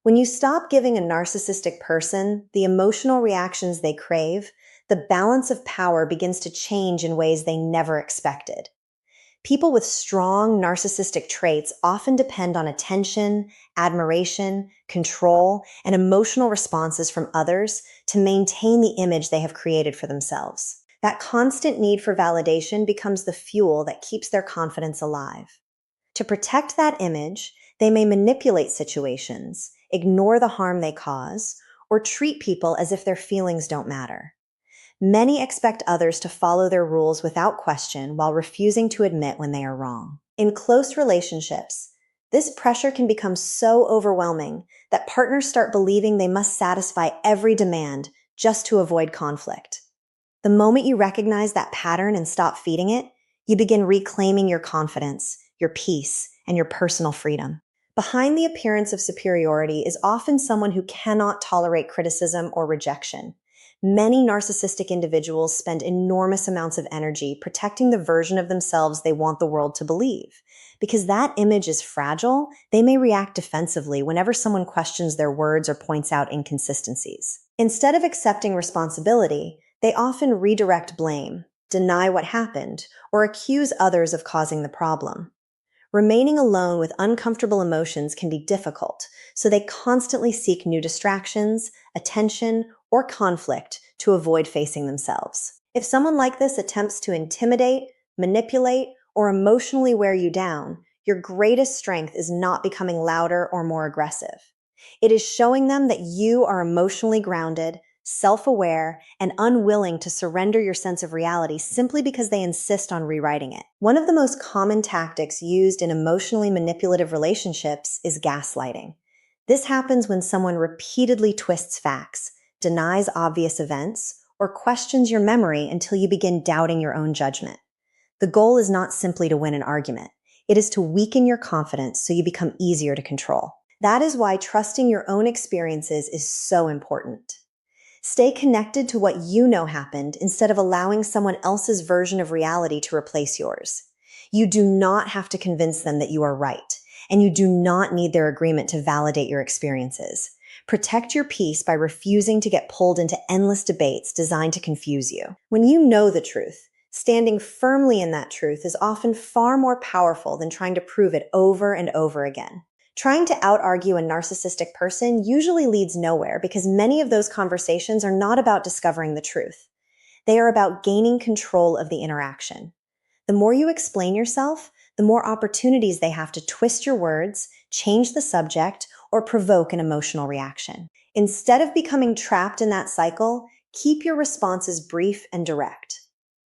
When you stop giving a narcissistic person the emotional reactions they crave, the balance of power begins to change in ways they never expected. People with strong narcissistic traits often depend on attention, admiration, control, and emotional responses from others to maintain the image they have created for themselves. That constant need for validation becomes the fuel that keeps their confidence alive. To protect that image, they may manipulate situations, ignore the harm they cause, or treat people as if their feelings don't matter. Many expect others to follow their rules without question while refusing to admit when they are wrong. In close relationships, this pressure can become so overwhelming that partners start believing they must satisfy every demand just to avoid conflict. The moment you recognize that pattern and stop feeding it, you begin reclaiming your confidence, your peace, and your personal freedom. Behind the appearance of superiority is often someone who cannot tolerate criticism or rejection. Many narcissistic individuals spend enormous amounts of energy protecting the version of themselves they want the world to believe. Because that image is fragile, they may react defensively whenever someone questions their words or points out inconsistencies. Instead of accepting responsibility, they often redirect blame, deny what happened, or accuse others of causing the problem. Remaining alone with uncomfortable emotions can be difficult, so they constantly seek new distractions, attention, or conflict to avoid facing themselves. If someone like this attempts to intimidate, manipulate, or emotionally wear you down, your greatest strength is not becoming louder or more aggressive. It is showing them that you are emotionally grounded, self-aware, and unwilling to surrender your sense of reality simply because they insist on rewriting it. One of the most common tactics used in emotionally manipulative relationships is gaslighting. This happens when someone repeatedly twists facts, denies obvious events, or questions your memory until you begin doubting your own judgment. The goal is not simply to win an argument. It is to weaken your confidence so you become easier to control. That is why trusting your own experiences is so important. Stay connected to what you know happened instead of allowing someone else's version of reality to replace yours. You do not have to convince them that you are right, and you do not need their agreement to validate your experiences. Protect your peace by refusing to get pulled into endless debates designed to confuse you. When you know the truth, standing firmly in that truth is often far more powerful than trying to prove it over and over again. Trying to out-argue a narcissistic person usually leads nowhere because many of those conversations are not about discovering the truth. They are about gaining control of the interaction. The more you explain yourself, the more opportunities they have to twist your words, change the subject, or provoke an emotional reaction. Instead of becoming trapped in that cycle, keep your responses brief and direct.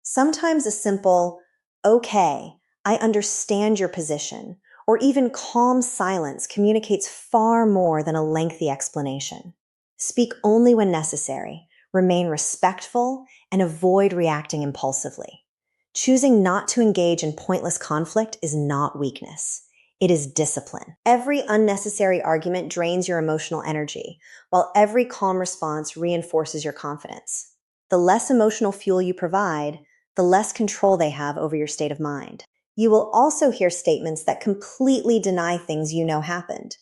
Sometimes a simple, "Okay, I understand your position," or even calm silence communicates far more than a lengthy explanation. Speak only when necessary, remain respectful, and avoid reacting impulsively. Choosing not to engage in pointless conflict is not weakness. It is discipline. Every unnecessary argument drains your emotional energy, while every calm response reinforces your confidence. The less emotional fuel you provide, the less control they have over your state of mind. You will also hear statements that completely deny things you know happened.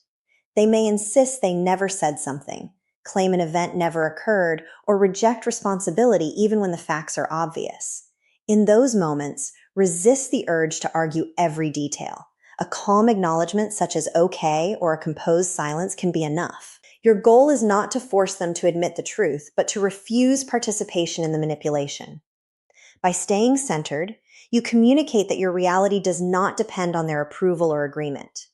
They may insist they never said something, claim an event never occurred, or reject responsibility even when the facts are obvious. In those moments, resist the urge to argue every detail. A calm acknowledgement such as "okay" or a composed silence can be enough. Your goal is not to force them to admit the truth, but to refuse participation in the manipulation. By staying centered, you communicate that your reality does not depend on their approval or agreement.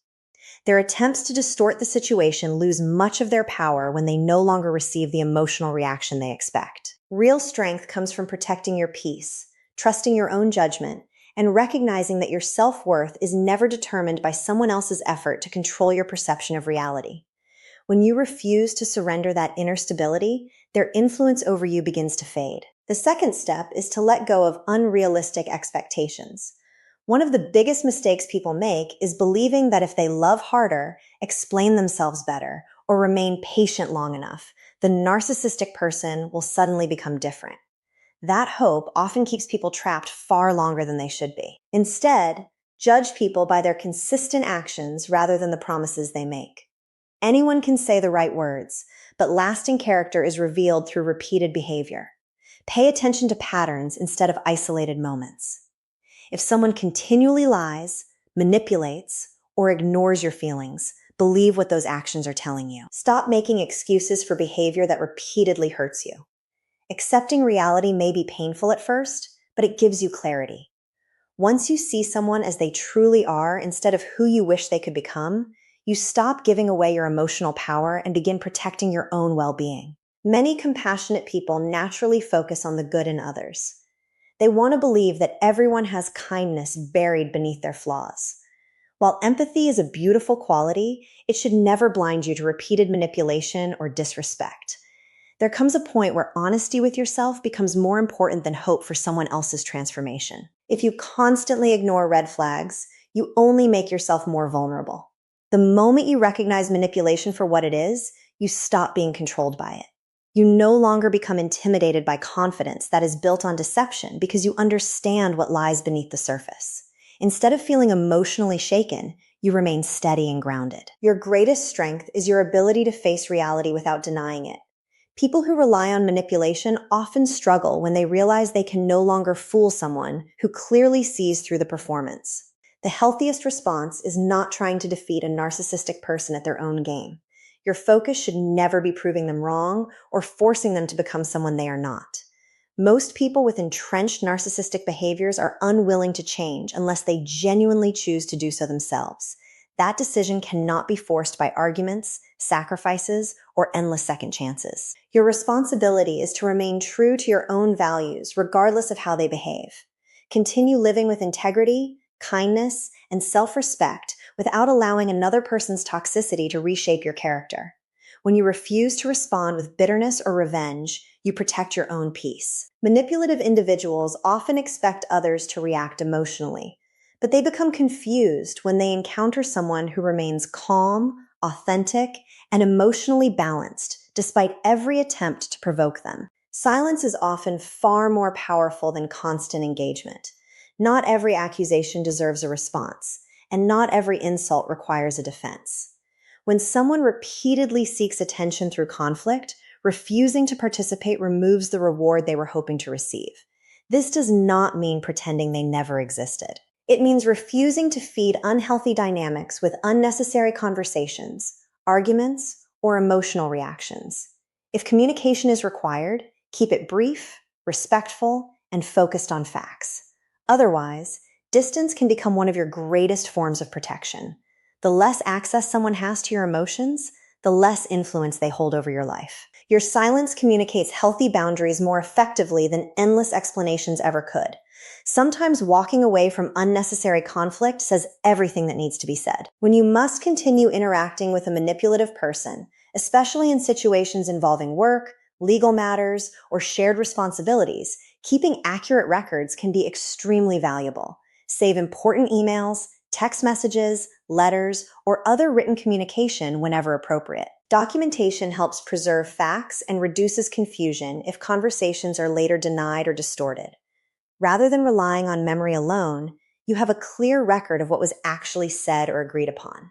Their attempts to distort the situation lose much of their power when they no longer receive the emotional reaction they expect. Real strength comes from protecting your peace, trusting your own judgment, and recognizing that your self-worth is never determined by someone else's effort to control your perception of reality. When you refuse to surrender that inner stability, their influence over you begins to fade. The second step is to let go of unrealistic expectations. One of the biggest mistakes people make is believing that if they love harder, explain themselves better, or remain patient long enough, the narcissistic person will suddenly become different. That hope often keeps people trapped far longer than they should be. Instead, judge people by their consistent actions rather than the promises they make. Anyone can say the right words, but lasting character is revealed through repeated behavior. Pay attention to patterns instead of isolated moments. If someone continually lies, manipulates, or ignores your feelings, believe what those actions are telling you. Stop making excuses for behavior that repeatedly hurts you. Accepting reality may be painful at first, but it gives you clarity. Once you see someone as they truly are instead of who you wish they could become, you stop giving away your emotional power and begin protecting your own well-being. Many compassionate people naturally focus on the good in others. They want to believe that everyone has kindness buried beneath their flaws. While empathy is a beautiful quality, it should never blind you to repeated manipulation or disrespect. There comes a point where honesty with yourself becomes more important than hope for someone else's transformation. If you constantly ignore red flags, you only make yourself more vulnerable. The moment you recognize manipulation for what it is, you stop being controlled by it. You no longer become intimidated by confidence that is built on deception because you understand what lies beneath the surface. Instead of feeling emotionally shaken, you remain steady and grounded. Your greatest strength is your ability to face reality without denying it. People who rely on manipulation often struggle when they realize they can no longer fool someone who clearly sees through the performance. The healthiest response is not trying to defeat a narcissistic person at their own game. Your focus should never be proving them wrong or forcing them to become someone they are not. Most people with entrenched narcissistic behaviors are unwilling to change unless they genuinely choose to do so themselves. That decision cannot be forced by arguments, sacrifices, or endless second chances. Your responsibility is to remain true to your own values, regardless of how they behave. Continue living with integrity, kindness, and self-respect without allowing another person's toxicity to reshape your character. When you refuse to respond with bitterness or revenge, you protect your own peace. Manipulative individuals often expect others to react emotionally, but they become confused when they encounter someone who remains calm, authentic, and emotionally balanced despite every attempt to provoke them. Silence is often far more powerful than constant engagement. Not every accusation deserves a response, and not every insult requires a defense. When someone repeatedly seeks attention through conflict, refusing to participate removes the reward they were hoping to receive. This does not mean pretending they never existed. It means refusing to feed unhealthy dynamics with unnecessary conversations, arguments, or emotional reactions. If communication is required, keep it brief, respectful, and focused on facts. Otherwise, distance can become one of your greatest forms of protection. The less access someone has to your emotions, the less influence they hold over your life. Your silence communicates healthy boundaries more effectively than endless explanations ever could. Sometimes walking away from unnecessary conflict says everything that needs to be said. When you must continue interacting with a manipulative person, especially in situations involving work, legal matters, or shared responsibilities, keeping accurate records can be extremely valuable. Save important emails, text messages, letters, or other written communication whenever appropriate. Documentation helps preserve facts and reduces confusion if conversations are later denied or distorted. Rather than relying on memory alone, you have a clear record of what was actually said or agreed upon.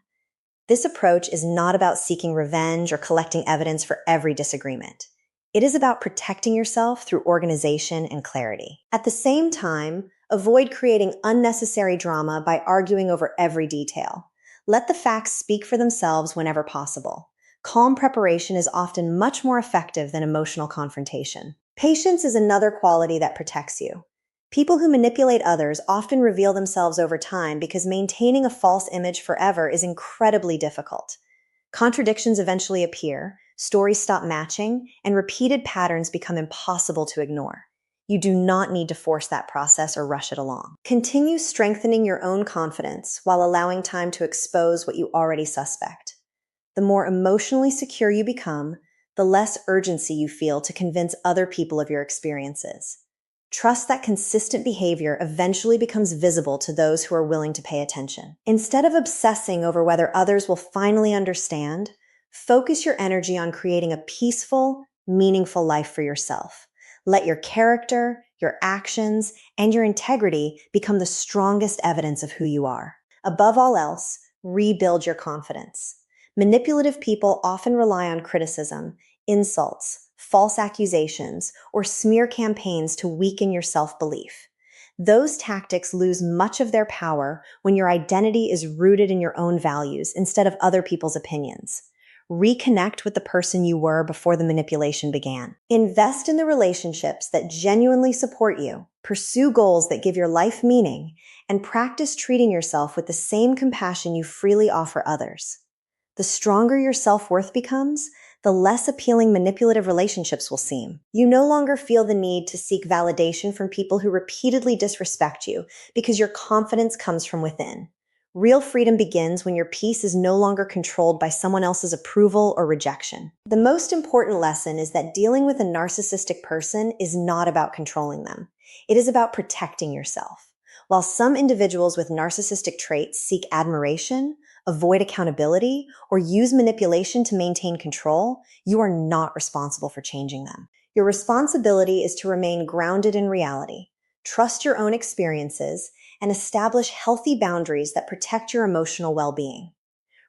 This approach is not about seeking revenge or collecting evidence for every disagreement. It is about protecting yourself through organization and clarity. At the same time, avoid creating unnecessary drama by arguing over every detail. Let the facts speak for themselves whenever possible. Calm preparation is often much more effective than emotional confrontation. Patience is another quality that protects you. People who manipulate others often reveal themselves over time because maintaining a false image forever is incredibly difficult. Contradictions eventually appear, stories stop matching, and repeated patterns become impossible to ignore. You do not need to force that process or rush it along. Continue strengthening your own confidence while allowing time to expose what you already suspect. The more emotionally secure you become, the less urgency you feel to convince other people of your experiences. Trust that consistent behavior eventually becomes visible to those who are willing to pay attention. Instead of obsessing over whether others will finally understand, focus your energy on creating a peaceful, meaningful life for yourself. Let your character, your actions, and your integrity become the strongest evidence of who you are. Above all else, rebuild your confidence. Manipulative people often rely on criticism, insults, false accusations, or smear campaigns to weaken your self-belief. Those tactics lose much of their power when your identity is rooted in your own values instead of other people's opinions. Reconnect with the person you were before the manipulation began. Invest in the relationships that genuinely support you, pursue goals that give your life meaning, and practice treating yourself with the same compassion you freely offer others. The stronger your self-worth becomes, the less appealing manipulative relationships will seem. You no longer feel the need to seek validation from people who repeatedly disrespect you because your confidence comes from within. Real freedom begins when your peace is no longer controlled by someone else's approval or rejection. The most important lesson is that dealing with a narcissistic person is not about controlling them. It is about protecting yourself. While some individuals with narcissistic traits seek admiration, avoid accountability, or use manipulation to maintain control, you are not responsible for changing them. Your responsibility is to remain grounded in reality, trust your own experiences, and establish healthy boundaries that protect your emotional well-being.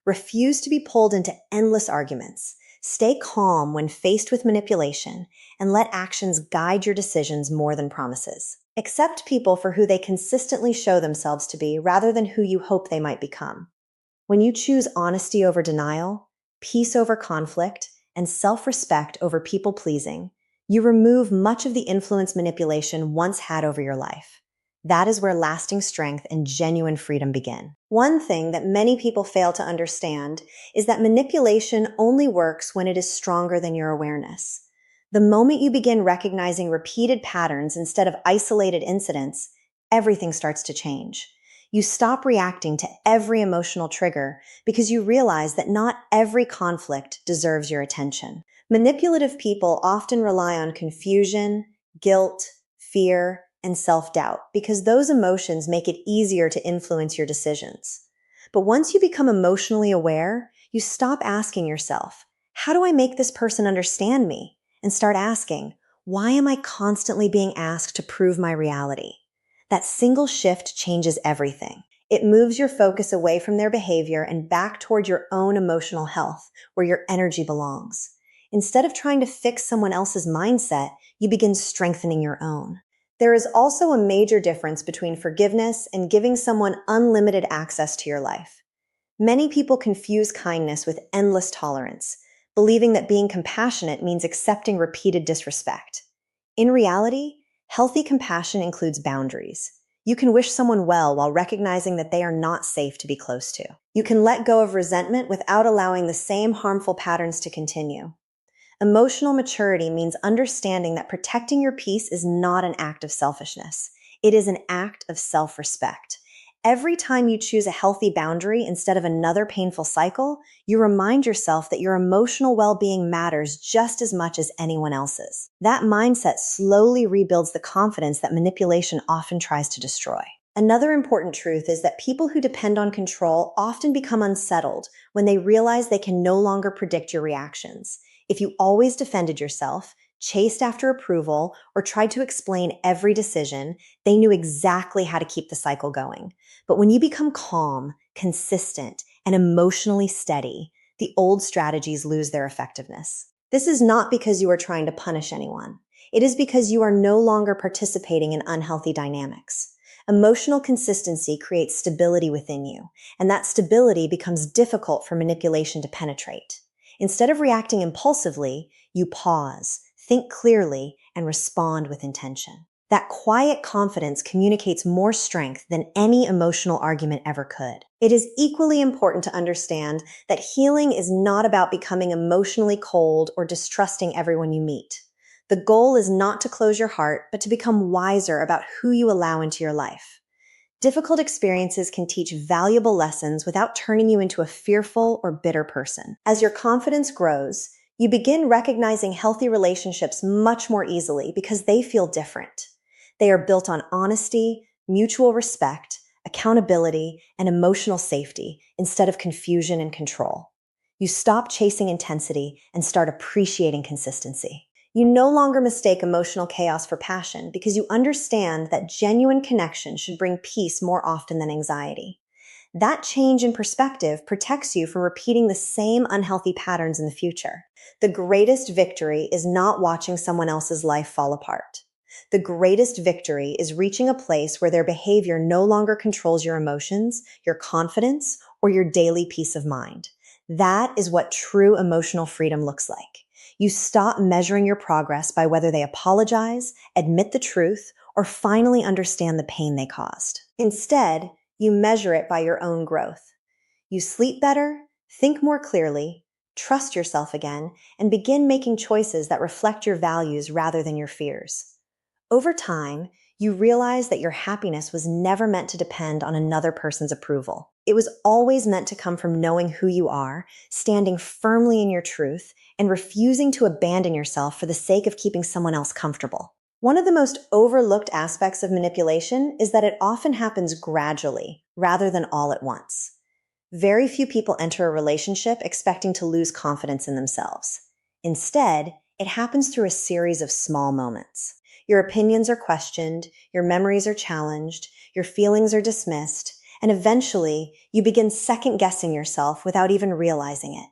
Refuse to be pulled into endless arguments. Stay calm when faced with manipulation, and let actions guide your decisions more than promises. Accept people for who they consistently show themselves to be rather than who you hope they might become. When you choose honesty over denial, peace over conflict, and self-respect over people-pleasing, you remove much of the influence manipulation once had over your life. That is where lasting strength and genuine freedom begin. One thing that many people fail to understand is that manipulation only works when it is stronger than your awareness. The moment you begin recognizing repeated patterns instead of isolated incidents, everything starts to change. You stop reacting to every emotional trigger because you realize that not every conflict deserves your attention. Manipulative people often rely on confusion, guilt, fear, and self-doubt because those emotions make it easier to influence your decisions. But once you become emotionally aware, you stop asking yourself, how do I make this person understand me? And start asking, why am I constantly being asked to prove my reality? That single shift changes everything. It moves your focus away from their behavior and back toward your own emotional health, where your energy belongs. Instead of trying to fix someone else's mindset, you begin strengthening your own. There is also a major difference between forgiveness and giving someone unlimited access to your life. Many people confuse kindness with endless tolerance, believing that being compassionate means accepting repeated disrespect. In reality, healthy compassion includes boundaries. You can wish someone well while recognizing that they are not safe to be close to. You can let go of resentment without allowing the same harmful patterns to continue. Emotional maturity means understanding that protecting your peace is not an act of selfishness. It is an act of self-respect. Every time you choose a healthy boundary instead of another painful cycle, you remind yourself that your emotional well-being matters just as much as anyone else's. That mindset slowly rebuilds the confidence that manipulation often tries to destroy. Another important truth is that people who depend on control often become unsettled when they realize they can no longer predict your reactions. If you always defended yourself, chased after approval, or tried to explain every decision, they knew exactly how to keep the cycle going. But when you become calm, consistent, and emotionally steady, the old strategies lose their effectiveness. This is not because you are trying to punish anyone. It is because you are no longer participating in unhealthy dynamics. Emotional consistency creates stability within you, and that stability becomes difficult for manipulation to penetrate. Instead of reacting impulsively, you pause, think clearly, and respond with intention. That quiet confidence communicates more strength than any emotional argument ever could. It is equally important to understand that healing is not about becoming emotionally cold or distrusting everyone you meet. The goal is not to close your heart, but to become wiser about who you allow into your life. Difficult experiences can teach valuable lessons without turning you into a fearful or bitter person. As your confidence grows, you begin recognizing healthy relationships much more easily because they feel different. They are built on honesty, mutual respect, accountability, and emotional safety instead of confusion and control. You stop chasing intensity and start appreciating consistency. You no longer mistake emotional chaos for passion because you understand that genuine connection should bring peace more often than anxiety. That change in perspective protects you from repeating the same unhealthy patterns in the future. The greatest victory is not watching someone else's life fall apart. The greatest victory is reaching a place where their behavior no longer controls your emotions, your confidence, or your daily peace of mind. That is what true emotional freedom looks like. You stop measuring your progress by whether they apologize, admit the truth, or finally understand the pain they caused. Instead, you measure it by your own growth. You sleep better, think more clearly, trust yourself again, and begin making choices that reflect your values rather than your fears. Over time, you realize that your happiness was never meant to depend on another person's approval. It was always meant to come from knowing who you are, standing firmly in your truth, and refusing to abandon yourself for the sake of keeping someone else comfortable. One of the most overlooked aspects of manipulation is that it often happens gradually, rather than all at once. Very few people enter a relationship expecting to lose confidence in themselves. Instead, it happens through a series of small moments. Your opinions are questioned, your memories are challenged, your feelings are dismissed, and eventually, you begin second-guessing yourself without even realizing it.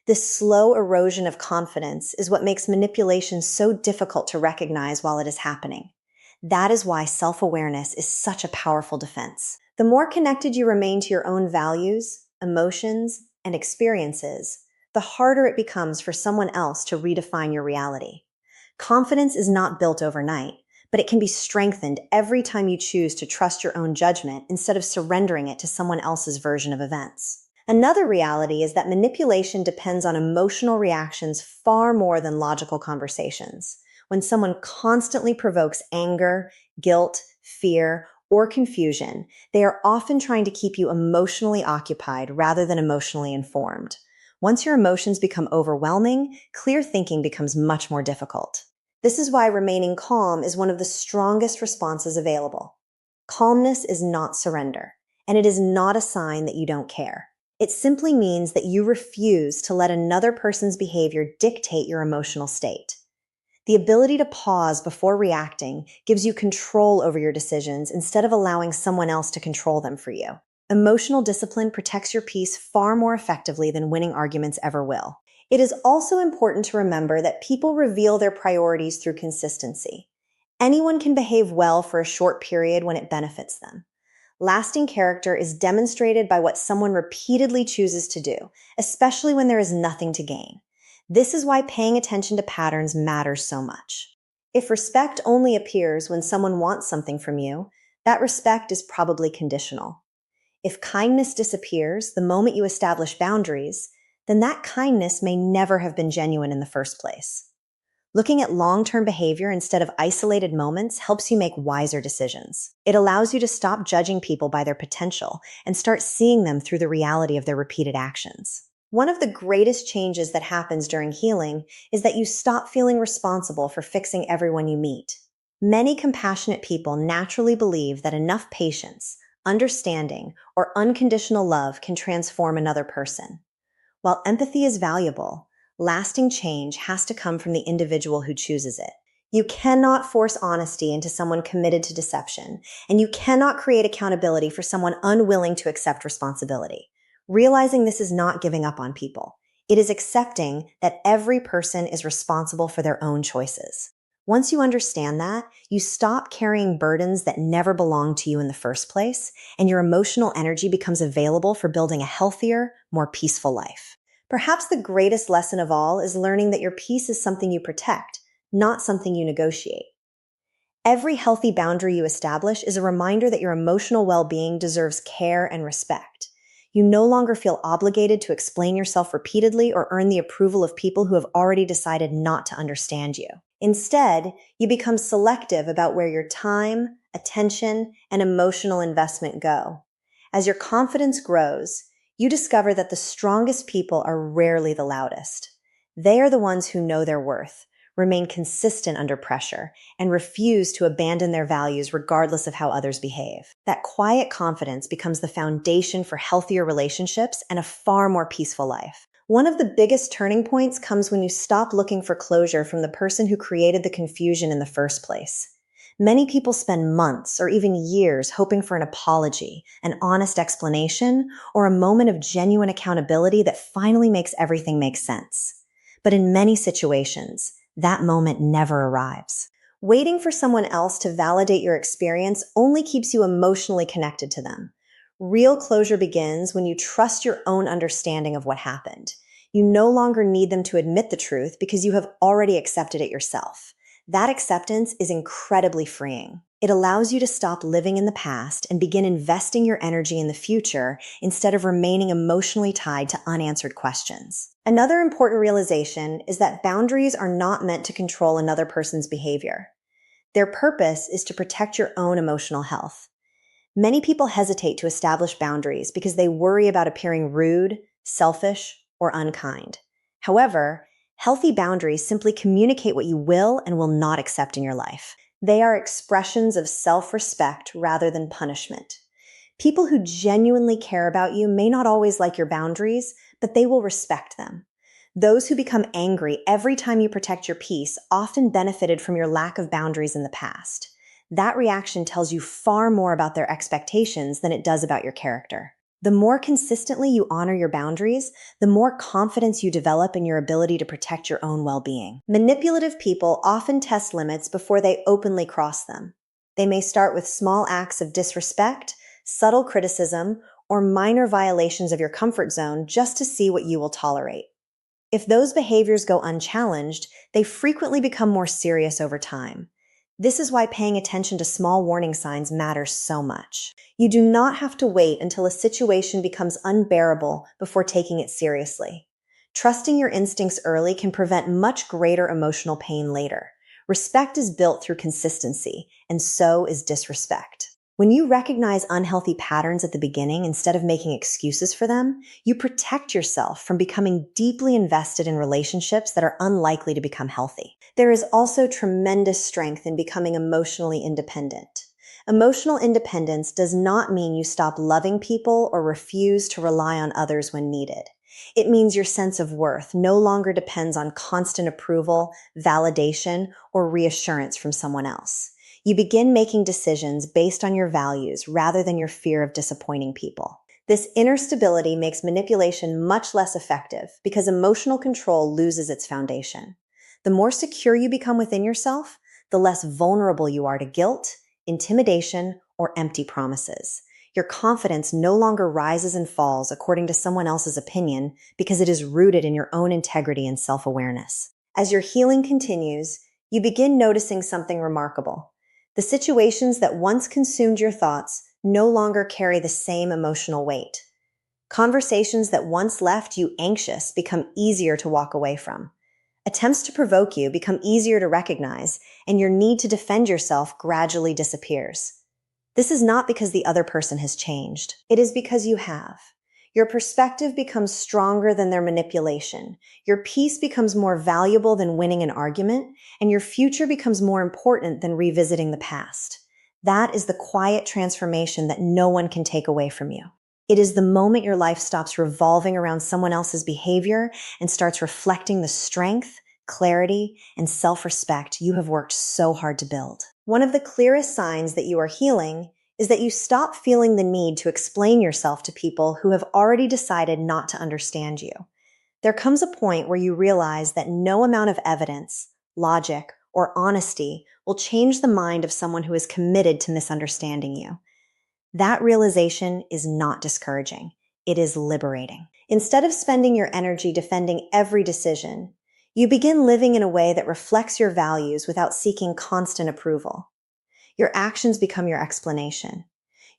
This slow erosion of confidence is what makes manipulation so difficult to recognize while it is happening. That is why self-awareness is such a powerful defense. The more connected you remain to your own values, emotions, and experiences, the harder it becomes for someone else to redefine your reality. Confidence is not built overnight, but it can be strengthened every time you choose to trust your own judgment instead of surrendering it to someone else's version of events. Another reality is that manipulation depends on emotional reactions far more than logical conversations. When someone constantly provokes anger, guilt, fear, or confusion, they are often trying to keep you emotionally occupied rather than emotionally informed. Once your emotions become overwhelming, clear thinking becomes much more difficult. This is why remaining calm is one of the strongest responses available. Calmness is not surrender, and it is not a sign that you don't care. It simply means that you refuse to let another person's behavior dictate your emotional state. The ability to pause before reacting gives you control over your decisions instead of allowing someone else to control them for you. Emotional discipline protects your peace far more effectively than winning arguments ever will. It is also important to remember that people reveal their priorities through consistency. Anyone can behave well for a short period when it benefits them. Lasting character is demonstrated by what someone repeatedly chooses to do, especially when there is nothing to gain. This is why paying attention to patterns matters so much. If respect only appears when someone wants something from you, that respect is probably conditional. If kindness disappears the moment you establish boundaries, then that kindness may never have been genuine in the first place. Looking at long-term behavior instead of isolated moments helps you make wiser decisions. It allows you to stop judging people by their potential and start seeing them through the reality of their repeated actions. One of the greatest changes that happens during healing is that you stop feeling responsible for fixing everyone you meet. Many compassionate people naturally believe that enough patience, understanding, or unconditional love can transform another person. While empathy is valuable, lasting change has to come from the individual who chooses it. You cannot force honesty into someone committed to deception, and you cannot create accountability for someone unwilling to accept responsibility. Realizing this is not giving up on people. It is accepting that every person is responsible for their own choices. Once you understand that, you stop carrying burdens that never belonged to you in the first place, and your emotional energy becomes available for building a healthier, more peaceful life. Perhaps the greatest lesson of all is learning that your peace is something you protect, not something you negotiate. Every healthy boundary you establish is a reminder that your emotional well-being deserves care and respect. You no longer feel obligated to explain yourself repeatedly or earn the approval of people who have already decided not to understand you. Instead, you become selective about where your time, attention, and emotional investment go. As your confidence grows, you discover that the strongest people are rarely the loudest. They are the ones who know their worth, remain consistent under pressure, and refuse to abandon their values regardless of how others behave. That quiet confidence becomes the foundation for healthier relationships and a far more peaceful life. One of the biggest turning points comes when you stop looking for closure from the person who created the confusion in the first place. Many people spend months or even years hoping for an apology, an honest explanation, or a moment of genuine accountability that finally makes everything make sense. But in many situations, that moment never arrives. Waiting for someone else to validate your experience only keeps you emotionally connected to them. Real closure begins when you trust your own understanding of what happened. You no longer need them to admit the truth because you have already accepted it yourself. That acceptance is incredibly freeing. It allows you to stop living in the past and begin investing your energy in the future instead of remaining emotionally tied to unanswered questions. Another important realization is that boundaries are not meant to control another person's behavior. Their purpose is to protect your own emotional health. Many people hesitate to establish boundaries because they worry about appearing rude, selfish, or unkind. However, healthy boundaries simply communicate what you will and will not accept in your life. They are expressions of self-respect rather than punishment. People who genuinely care about you may not always like your boundaries, but they will respect them. Those who become angry every time you protect your peace often benefited from your lack of boundaries in the past. That reaction tells you far more about their expectations than it does about your character. The more consistently you honor your boundaries, the more confidence you develop in your ability to protect your own well-being. Manipulative people often test limits before they openly cross them. They may start with small acts of disrespect, subtle criticism, or minor violations of your comfort zone just to see what you will tolerate. If those behaviors go unchallenged, they frequently become more serious over time. This is why paying attention to small warning signs matters so much. You do not have to wait until a situation becomes unbearable before taking it seriously. Trusting your instincts early can prevent much greater emotional pain later. Respect is built through consistency, and so is disrespect. When you recognize unhealthy patterns at the beginning instead of making excuses for them, you protect yourself from becoming deeply invested in relationships that are unlikely to become healthy. There is also tremendous strength in becoming emotionally independent. Emotional independence does not mean you stop loving people or refuse to rely on others when needed. It means your sense of worth no longer depends on constant approval, validation, or reassurance from someone else. You begin making decisions based on your values rather than your fear of disappointing people. This inner stability makes manipulation much less effective because emotional control loses its foundation. The more secure you become within yourself, the less vulnerable you are to guilt, intimidation, or empty promises. Your confidence no longer rises and falls according to someone else's opinion because it is rooted in your own integrity and self-awareness. As your healing continues, you begin noticing something remarkable. The situations that once consumed your thoughts no longer carry the same emotional weight. Conversations that once left you anxious become easier to walk away from. Attempts to provoke you become easier to recognize, and your need to defend yourself gradually disappears. This is not because the other person has changed. It is because you have. Your perspective becomes stronger than their manipulation. Your peace becomes more valuable than winning an argument, and your future becomes more important than revisiting the past. That is the quiet transformation that no one can take away from you. It is the moment your life stops revolving around someone else's behavior and starts reflecting the strength, clarity, and self-respect you have worked so hard to build. One of the clearest signs that you are healing is that you stop feeling the need to explain yourself to people who have already decided not to understand you. There comes a point where you realize that no amount of evidence, logic, or honesty will change the mind of someone who is committed to misunderstanding you. That realization is not discouraging. It is liberating. Instead of spending your energy defending every decision, you begin living in a way that reflects your values without seeking constant approval. Your actions become your explanation.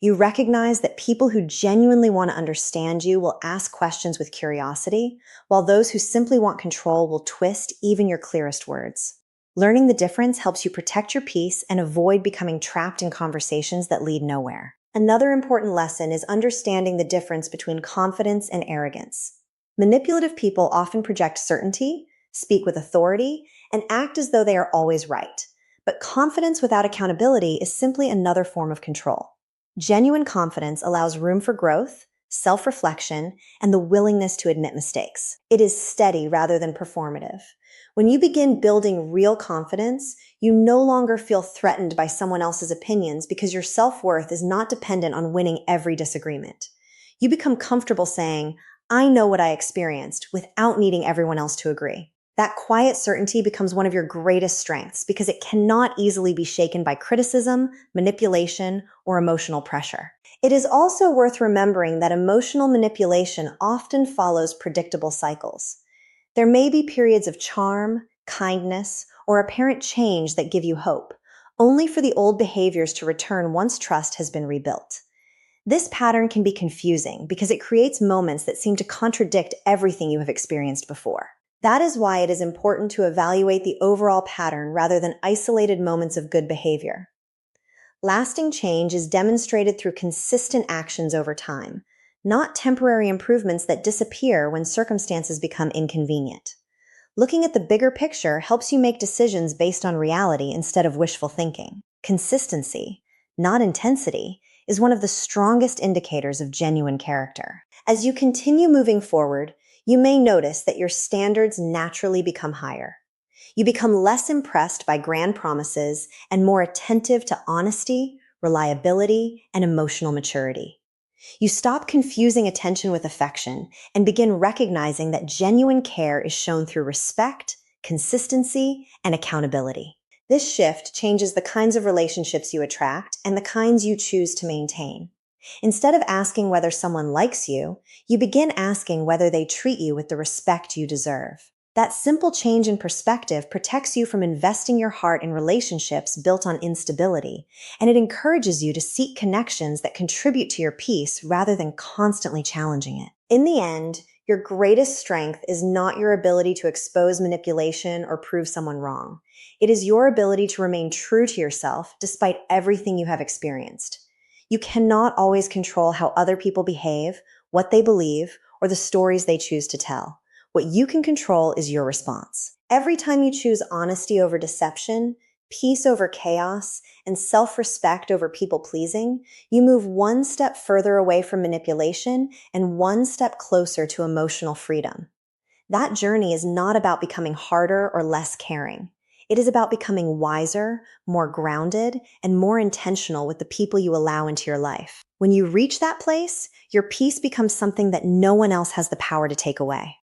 You recognize that people who genuinely want to understand you will ask questions with curiosity, while those who simply want control will twist even your clearest words. Learning the difference helps you protect your peace and avoid becoming trapped in conversations that lead nowhere. Another important lesson is understanding the difference between confidence and arrogance. Manipulative people often project certainty, speak with authority, and act as though they are always right. But confidence without accountability is simply another form of control. Genuine confidence allows room for growth, self-reflection, and the willingness to admit mistakes. It is steady rather than performative. When you begin building real confidence, you no longer feel threatened by someone else's opinions because your self-worth is not dependent on winning every disagreement. You become comfortable saying, "I know what I experienced," without needing everyone else to agree. That quiet certainty becomes one of your greatest strengths because it cannot easily be shaken by criticism, manipulation, or emotional pressure. It is also worth remembering that emotional manipulation often follows predictable cycles. There may be periods of charm, kindness, or apparent change that give you hope, only for the old behaviors to return once trust has been rebuilt. This pattern can be confusing because it creates moments that seem to contradict everything you have experienced before. That is why it is important to evaluate the overall pattern rather than isolated moments of good behavior. Lasting change is demonstrated through consistent actions over time, not temporary improvements that disappear when circumstances become inconvenient. Looking at the bigger picture helps you make decisions based on reality instead of wishful thinking. Consistency, not intensity, is one of the strongest indicators of genuine character. As you continue moving forward, you may notice that your standards naturally become higher. You become less impressed by grand promises and more attentive to honesty, reliability, and emotional maturity. You stop confusing attention with affection and begin recognizing that genuine care is shown through respect, consistency, and accountability. This shift changes the kinds of relationships you attract and the kinds you choose to maintain. Instead of asking whether someone likes you, you begin asking whether they treat you with the respect you deserve. That simple change in perspective protects you from investing your heart in relationships built on instability, and it encourages you to seek connections that contribute to your peace rather than constantly challenging it. In the end, your greatest strength is not your ability to expose manipulation or prove someone wrong. It is your ability to remain true to yourself despite everything you have experienced. You cannot always control how other people behave, what they believe, or the stories they choose to tell. What you can control is your response. Every time you choose honesty over deception, peace over chaos, and self-respect over people-pleasing, you move one step further away from manipulation and one step closer to emotional freedom. That journey is not about becoming harder or less caring. It is about becoming wiser, more grounded, and more intentional with the people you allow into your life. When you reach that place, your peace becomes something that no one else has the power to take away.